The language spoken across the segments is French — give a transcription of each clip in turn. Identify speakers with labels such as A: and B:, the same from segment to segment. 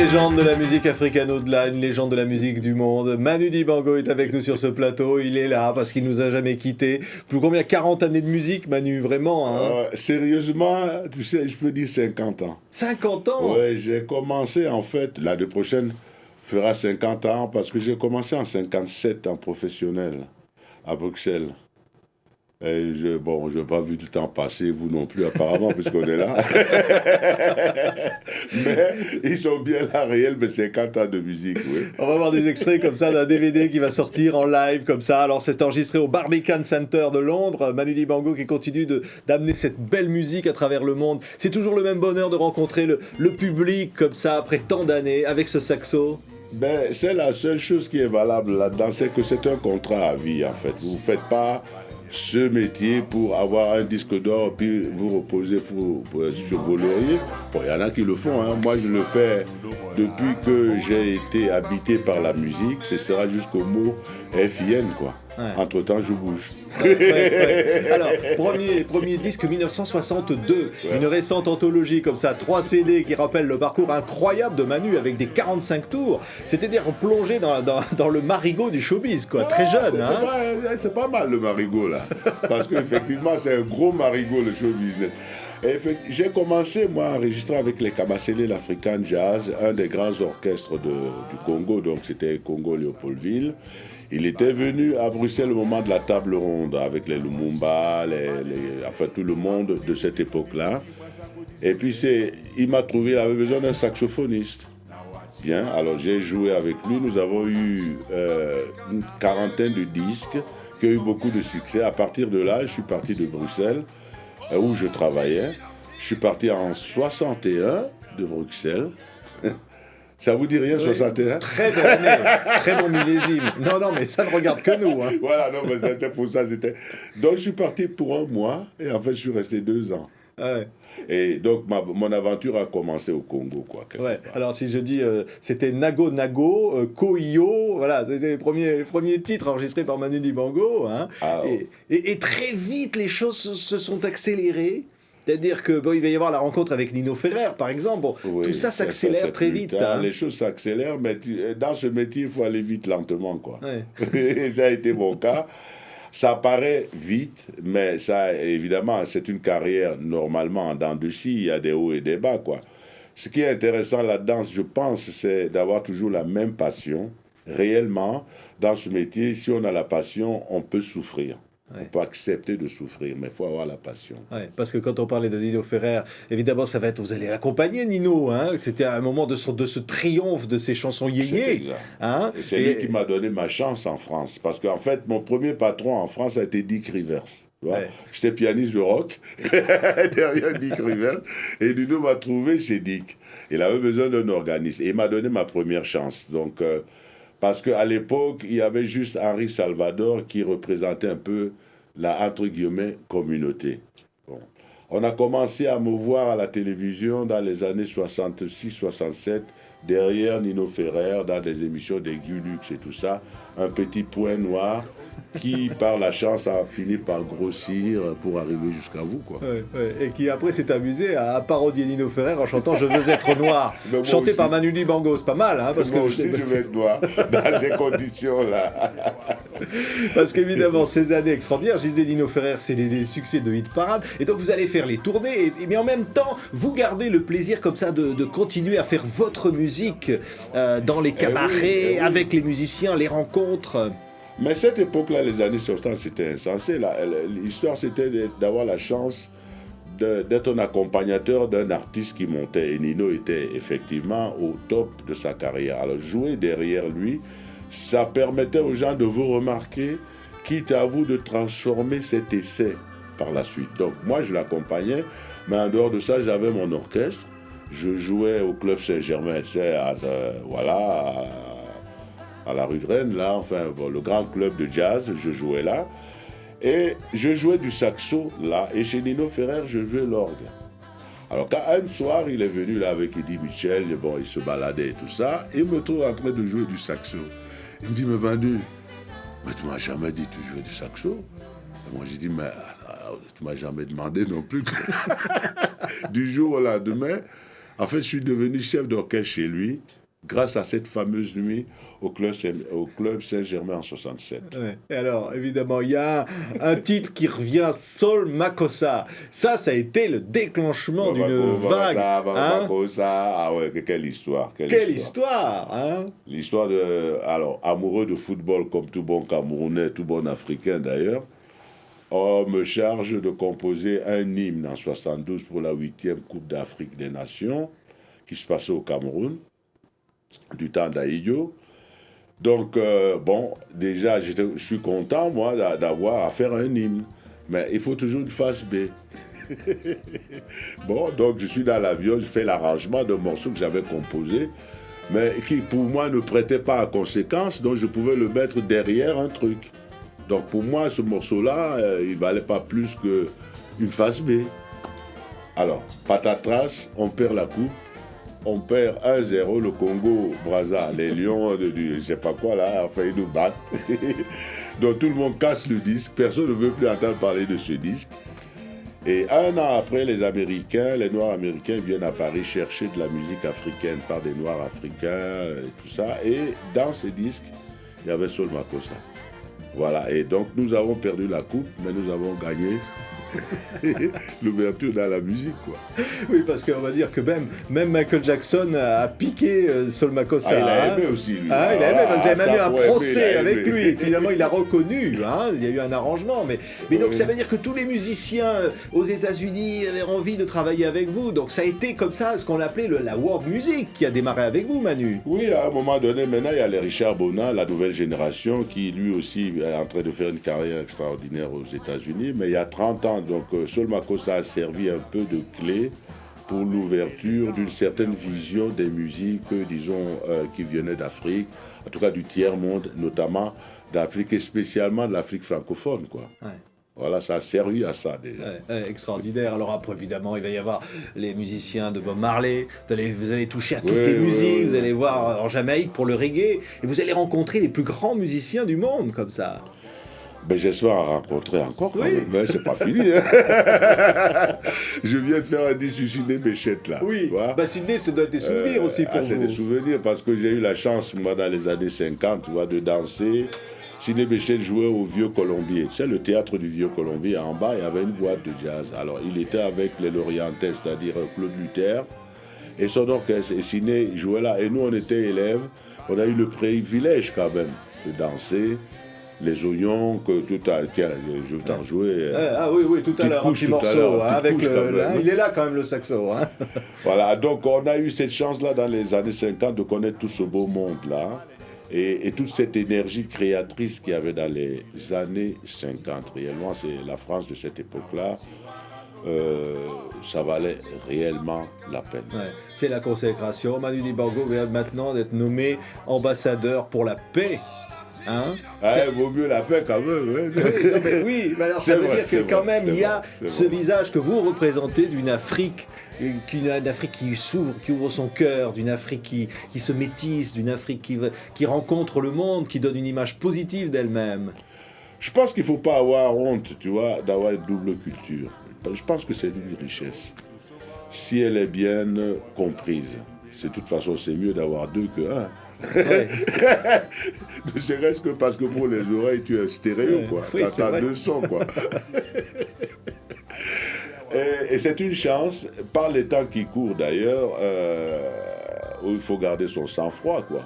A: légende de la musique africaine au-delà, une légende de la musique du monde. Manu Dibango est avec nous sur ce plateau. Il est là parce qu'il nous a jamais quittés. Plus combien 40 années de musique, Manu, vraiment hein
B: Sérieusement, tu sais, je peux dire 50 ans.
A: 50 ans.
B: Ouais, j'ai commencé en fait, l'année prochaine fera 50 ans parce que j'ai commencé en 57 en professionnel à Bruxelles. Et je n'ai pas vu le temps passer, vous non plus apparemment, puisqu'on est là. Mais ils sont bien là, réels, mais 50 ans de musique, oui.
A: On va voir des extraits comme ça d'un DVD qui va sortir en live comme ça. Alors c'est enregistré au Barbican Center de Londres. Manu Dibango qui continue d'amener cette belle musique à travers le monde. C'est toujours le même bonheur de rencontrer le public comme ça après tant d'années avec ce saxo.
B: Ben, c'est la seule chose qui est valable là-dedans, c'est que c'est un contrat à vie en fait. Vous ne faites pas ce métier pour avoir un disque d'or puis vous reposer sur vos lauriers. Bon, il y en a qui le font, hein. Moi je le fais depuis que j'ai été habité par la musique. Ce sera jusqu'au mot FIN quoi. Ouais. Entre-temps, je bouge.
A: Ouais. Alors, premier disque 1962, une récente anthologie comme ça, 3 CD qui rappellent le parcours incroyable de Manu avec des 45 tours. C'est-à-dire plongé dans le marigot du showbiz, quoi, très jeune.
B: C'est pas mal le marigot, là. Parce qu'effectivement, c'est un gros marigot, le show business. J'ai commencé, moi, à enregistrer avec les Kabasele, l'African Jazz, un des grands orchestres du Congo, donc c'était Congo-Léopoldville. Il était venu à Bruxelles au moment de la table ronde avec les Lumumba, enfin tout le monde de cette époque-là. Et puis il m'a trouvé, il avait besoin d'un saxophoniste. Bien, alors j'ai joué avec lui. Nous avons eu une quarantaine de disques qui ont eu beaucoup de succès. À partir de là, je suis parti de Bruxelles, où je travaillais. Je suis parti en 61 de Bruxelles. Ça vous dit rien, 61 ?
A: Très bonne année, très bon millésime. Non, mais ça ne regarde que nous. Hein.
B: Voilà, non, mais c'est pour ça, c'était... Donc, je suis parti pour un mois, et en fait, je suis resté 2 ans.
A: Ouais.
B: Et donc, mon aventure a commencé au Congo, quoi.
A: Ouais. Alors, si je dis, c'était Nago Nago, Koyo, voilà, c'était les premiers titres enregistrés par Manu Dibango. Hein. Et très vite, les choses se sont accélérées. C'est-à-dire qu'il va y avoir la rencontre avec Nino Ferrer, par exemple. Bon, oui, tout ça s'accélère très vite.
B: Hein. Les choses s'accélèrent, mais dans ce métier, il faut aller vite, lentement, quoi. Ouais. Ça a été mon cas. Ça paraît vite, mais ça, évidemment, c'est une carrière normalement en dents de scie. Il y a des hauts et des bas, quoi. Ce qui est intéressant là-dedans, je pense, c'est d'avoir toujours la même passion. Réellement, dans ce métier, si on a la passion, on peut souffrir. Ouais. On peut accepter de souffrir, mais il faut avoir la passion.
A: Ouais, parce que quand on parlait de Nino Ferrer, évidemment, ça va être, vous allez l'accompagner, Nino. Hein, c'était un moment de ce triomphe de ses chansons yéyé.
B: Hein, et c'est lui qui m'a donné ma chance en France. Parce qu'en fait, mon premier patron en France a été Dick Rivers. Ouais. J'étais pianiste de rock, derrière Dick Rivers. Et Nino m'a trouvé chez Dick. Il avait besoin d'un organiste. Et il m'a donné ma première chance. Donc... parce qu'à l'époque, il y avait juste Henri Salvador qui représentait un peu la, entre guillemets, communauté. Bon. On a commencé à me voir à la télévision dans les années 66-67, derrière Nino Ferrer, dans des émissions des Gulux et tout ça, un petit point noir qui, par la chance, a fini par grossir pour arriver jusqu'à vous, quoi.
A: Ouais. Et qui, après, s'est amusé à parodier Nino Ferrer en chantant « Je veux être noir », chanté par Manu Dibango. C'est pas mal, hein, parce
B: moi aussi, je veux être noir, dans ces conditions-là.
A: Parce qu'évidemment, ces années extraordinaires, je disais Nino Ferrer, c'est les succès de Hit Parade, et donc vous allez faire les tournées, mais en même temps, vous gardez le plaisir comme ça de continuer à faire votre musique dans les cabarets, avec les musiciens, les rencontres.
B: Mais cette époque-là, les années 60, c'était insensé. L'histoire, c'était d'avoir la chance d'être un accompagnateur d'un artiste qui montait. Et Nino était effectivement au top de sa carrière. Alors, jouer derrière lui, ça permettait aux gens de vous remarquer, quitte à vous de transformer cet essai par la suite. Donc, moi, je l'accompagnais, mais en dehors de ça, j'avais mon orchestre. Je jouais au Club Saint-Germain, à la rue de Rennes, là, enfin, le grand club de jazz, je jouais là. Et je jouais du saxo, là. Et chez Nino Ferrer, je jouais l'orgue. Alors, quand un soir, il est venu là avec Eddie Mitchell, il se baladait et tout ça, et il me trouve en train de jouer du saxo. Il me dit, mais Manu, mais tu m'as jamais dit que tu jouais du saxo. Et moi, j'ai dit, mais tu m'as jamais demandé non plus. Du jour au lendemain, En fait, je suis devenu chef d'orchestre chez lui grâce à cette fameuse nuit au club Saint-Germain en 67.
A: Ouais. Et alors, évidemment, il y a un titre qui revient, Sol Makossa. Ça a été le déclenchement d'une vague.
B: Ah ouais, quelle histoire.
A: Quelle histoire, hein?
B: L'histoire de... Alors, amoureux de football comme tout bon Camerounais, tout bon Africain d'ailleurs, on me charge de composer un hymne en 72 pour la 8e Coupe d'Afrique des Nations qui se passait au Cameroun, du temps d'Aïdjo. Donc, bon, déjà, je suis content, moi, d'avoir à faire un hymne. Mais il faut toujours une face B. Bon, donc je suis dans l'avion, je fais l'arrangement d'un morceau que j'avais composé, mais qui, pour moi, ne prêtait pas à conséquence, donc je pouvais le mettre derrière un truc. Donc, pour moi, ce morceau-là, il ne valait pas plus qu'une face B. Alors, patatras, on perd la coupe. On perd 1-0, le Congo-Brazza, les Lions de je ne sais pas quoi là, enfin ils nous battent. Donc tout le monde casse le disque, personne ne veut plus entendre parler de ce disque. Et un an après, les Noirs américains viennent à Paris chercher de la musique africaine par des Noirs africains et tout ça. Et dans ces disques, il y avait Sol Makossa. Voilà, et donc nous avons perdu la coupe, mais nous avons gagné l'ouverture dans la musique, quoi.
A: Oui, parce qu'on va dire que même Michael Jackson a piqué Sol Makossa.
B: Ah, il a aimé aussi, lui.
A: Ah, il a aimé, vous avez même eu un procès
B: aimé,
A: avec lui. Finalement, il a reconnu, hein, il y a eu un arrangement. Mais donc, ça veut dire que tous les musiciens aux États-Unis avaient envie de travailler avec vous. Donc, ça a été comme ça, ce qu'on appelait la world music qui a démarré avec vous, Manu.
B: Oui, à un moment donné, maintenant, il y a les Richard Bona, la nouvelle génération, qui lui aussi est en train de faire une carrière extraordinaire aux États-Unis. Mais il y a 30 ans, donc Sol Makossa a servi un peu de clé pour l'ouverture d'une certaine vision des musiques, disons, qui venaient d'Afrique, en tout cas du tiers-monde, notamment d'Afrique et spécialement de l'Afrique francophone, quoi. Ouais. Voilà, ça a servi à ça déjà.
A: Extraordinaire. Alors après, évidemment, il va y avoir les musiciens de Bob Marley. Vous allez toucher à toutes les musiques. Vous allez voir en Jamaïque pour le reggae. Et vous allez rencontrer les plus grands musiciens du monde, comme ça.
B: Ben, j'espère en rencontrer encore quand même, mais c'est pas fini. Hein. Je viens de faire un disque sur Sidney Bechet là.
A: Oui, Sidney, ça doit être des souvenirs aussi pour vous.
B: C'est des souvenirs parce que j'ai eu la chance, moi, dans les années 50, tu vois, de danser. Sidney Bechet jouait au Vieux Colombier. C'est le théâtre du Vieux Colombier. En bas, il y avait une boîte de jazz. Alors, il était avec les Lorientais, c'est-à-dire Claude Luther, et son orchestre. Et Sidney jouait là. Et nous, on était élèves. On a eu le privilège quand même de danser. Les oignons, que tout à tiens, je vais t'en jouer.
A: Oui, tout à l'heure, un petit morceau, hein, avec il est là quand même le saxo. Hein.
B: Voilà, donc on a eu cette chance-là dans les années 50 de connaître tout ce beau monde-là et toute cette énergie créatrice qu'il y avait dans les années 50. Réellement, c'est la France de cette époque-là. Ça valait réellement la peine.
A: Ouais, c'est la consécration. Manu Dibango vient maintenant d'être nommé ambassadeur pour la paix. Hein,
B: vaut mieux la paix quand même.
A: Oui, mais alors ça veut dire que quand même il y a ce visage que vous représentez d'une Afrique, qui s'ouvre, qui ouvre son cœur, d'une Afrique qui se métisse, d'une Afrique qui rencontre le monde, qui donne une image positive d'elle-même.
B: Je pense qu'il ne faut pas avoir honte, tu vois, d'avoir une double culture. Je pense que c'est une richesse. Si elle est bien comprise. De toute façon, c'est mieux d'avoir deux que un. Ouais. Ne serait-ce que parce que pour les oreilles, tu es un stéréo, quoi. Oui, t'as deux sons, quoi. Et c'est une chance, par les temps qui courent d'ailleurs, où il faut garder son sang-froid, quoi.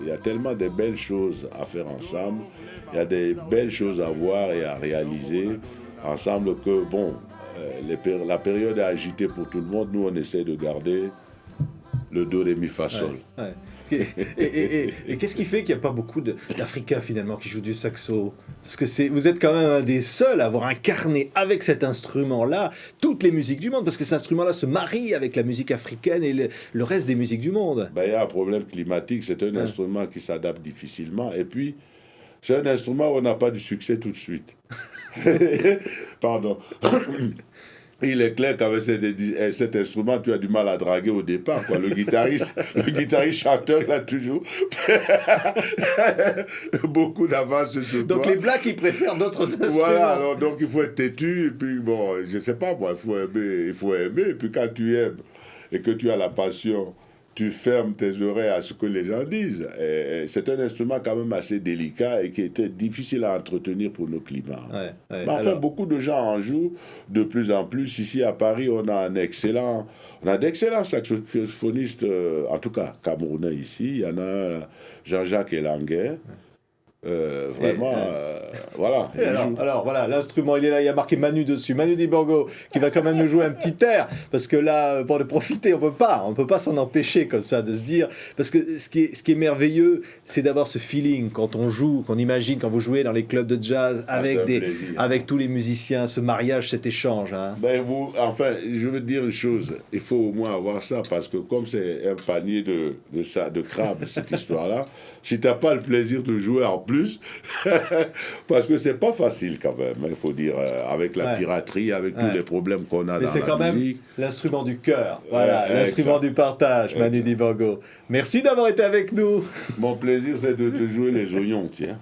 B: Il y a tellement de belles choses à faire ensemble, il y a des belles choses à voir et à réaliser ensemble que, bon, la période est agitée pour tout le monde. Nous, on essaie de garder le do, ré, mi, fa, sol.
A: Ouais. Et qu'est-ce qui fait qu'il n'y a pas beaucoup d'Africains finalement qui jouent du saxo? Parce que vous êtes quand même un des seuls à avoir incarné avec cet instrument-là toutes les musiques du monde, parce que cet instrument-là se marie avec la musique africaine et le reste des musiques du monde.
B: Il y a un problème climatique, c'est un instrument qui s'adapte difficilement, et puis c'est un instrument où on n'a pas du succès tout de suite. Pardon. Il est clair qu'avec cet instrument, tu as du mal à draguer au départ, quoi. Le guitariste chanteur, il a toujours beaucoup d'avance sur toi.
A: Donc les blacks, ils préfèrent d'autres instruments.
B: Voilà, alors, donc il faut être têtu, et puis bon, je sais pas, moi, il faut aimer, et puis quand tu aimes, et que tu as la passion, tu fermes tes oreilles à ce que les gens disent. Et c'est un instrument quand même assez délicat et qui était difficile à entretenir pour nos climats. Mais enfin, beaucoup de gens en jouent de plus en plus. Ici à Paris, on a d'excellents saxophonistes, en tout cas camerounais ici. Il y en a Jean-Jacques Elanguet. Vraiment, voilà.
A: Alors voilà, l'instrument il est là, il y a marqué Manu dessus, Manu Dibango, qui va quand même nous jouer un petit air, parce que là, pour le profiter, on peut pas s'en empêcher comme ça de se dire, parce que ce qui est merveilleux, c'est d'avoir ce feeling quand on joue, qu'on imagine quand vous jouez dans les clubs de jazz avec tous les musiciens, ce mariage, cet échange. Hein.
B: Enfin, je veux dire une chose, il faut au moins avoir ça, parce que comme c'est un panier de crabes, cette histoire-là, si t'as pas le plaisir de jouer en plus, parce que c'est pas facile quand même, il faut dire, avec la piraterie, avec tous les problèmes qu'on a dans la musique.
A: Mais c'est quand même l'instrument du cœur, voilà, l'instrument du partage, Manu Dibango. Merci d'avoir été avec nous.
B: Mon plaisir, c'est de te jouer les oignons, tiens.